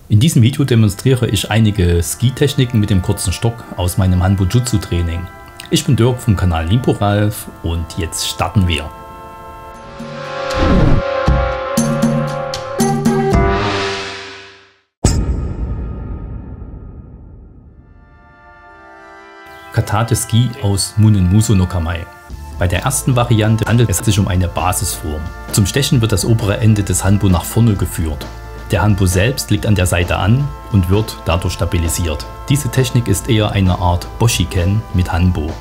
In diesem Video demonstriere ich einige Ski-Techniken mit dem kurzen Stock aus meinem Hanbo-Jutsu-Training. Ich bin Dirk vom Kanal Nimpo Ralf und jetzt starten wir. Katate Ski aus Munen Muso no Kamae. Bei der ersten Variante handelt es sich um eine Basisform. Zum Stechen wird das obere Ende des Hanbo nach vorne geführt. Der Hanbo selbst liegt an der Seite an und wird dadurch stabilisiert. Diese Technik ist eher eine Art Boshiken mit Hanbo.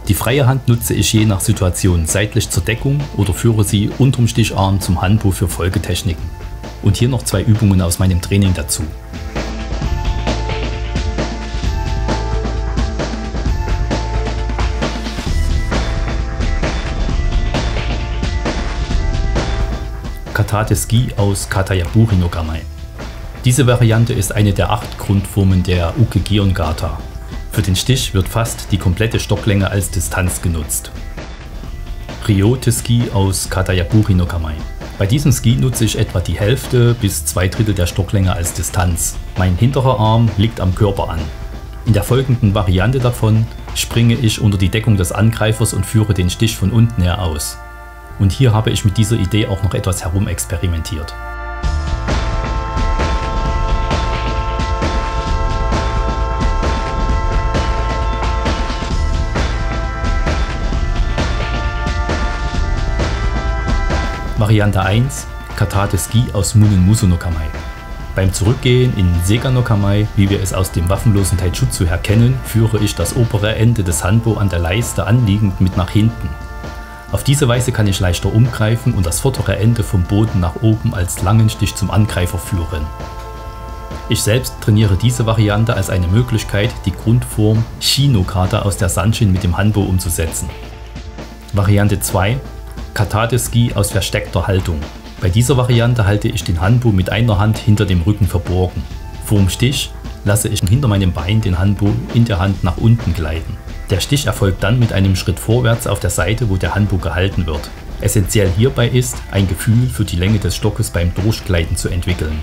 Die freie Hand nutze ich je nach Situation seitlich zur Deckung oder führe sie unterm Sticharm zum Hanbo für Folgetechniken. Und hier noch zwei Übungen aus meinem Training dazu. Katate Ski aus Katayaburi no Kamae. Diese Variante ist eine der 8 Grundformen der Uke-Gion Gata. Für den Stich wird fast die komplette Stocklänge als Distanz genutzt. Ryote Ski aus Katayaburi no Kamae. Bei diesem Ski nutze ich etwa die Hälfte bis 2/3 der Stocklänge als Distanz. Mein hinterer Arm liegt am Körper an. In der folgenden Variante davon springe ich unter die Deckung des Angreifers und führe den Stich von unten her aus. Und hier habe ich mit dieser Idee auch noch etwas herumexperimentiert. Variante 1: Katate Ski aus Munen Muso no Kamae. Beim Zurückgehen in Seiga no Kamae, wie wir es aus dem waffenlosen Taijutsu her kennen, führe ich das obere Ende des Hanbo an der Leiste anliegend mit nach hinten. Auf diese Weise kann ich leichter umgreifen und das vordere Ende vom Boden nach oben als langen Stich zum Angreifer führen. Ich selbst trainiere diese Variante als eine Möglichkeit, die Grundform Shi-no-Kata aus der Sanshin mit dem Hanbo umzusetzen. Variante 2: Katate Ski aus versteckter Haltung. Bei dieser Variante halte ich den Hanbo mit einer Hand hinter dem Rücken verborgen. Vorm Stich lasse ich hinter meinem Bein den Hanbo in der Hand nach unten gleiten. Der Stich erfolgt dann mit einem Schritt vorwärts auf der Seite, wo der Hanbo gehalten wird. Essentiell hierbei ist, ein Gefühl für die Länge des Stockes beim Durchgleiten zu entwickeln.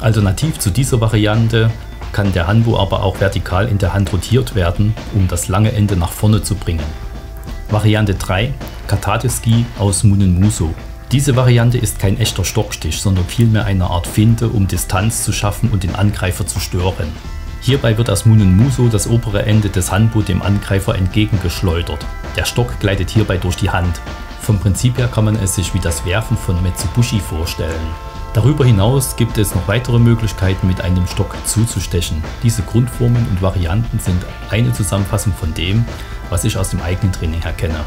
Alternativ zu dieser Variante kann der Hanbo aber auch vertikal in der Hand rotiert werden, um das lange Ende nach vorne zu bringen. Variante 3: Katate Ski aus Munen Muso. Diese Variante ist kein echter Stockstich, sondern vielmehr eine Art Finte, um Distanz zu schaffen und den Angreifer zu stören. Hierbei wird aus Munen Muso das obere Ende des Hanbo dem Angreifer entgegengeschleudert. Der Stock gleitet hierbei durch die Hand. Vom Prinzip her kann man es sich wie das Werfen von Metsubushi vorstellen. Darüber hinaus gibt es noch weitere Möglichkeiten, mit einem Stock zuzustechen. Diese Grundformen und Varianten sind eine Zusammenfassung von dem, was ich aus dem eigenen Training her kenne.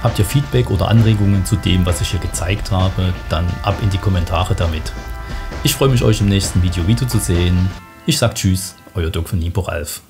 Habt ihr Feedback oder Anregungen zu dem, was ich hier gezeigt habe, dann ab in die Kommentare damit. Ich freue mich, euch im nächsten Video wiederzusehen. Ich sag Tschüss, euer Dirk von Nimpo Ralf.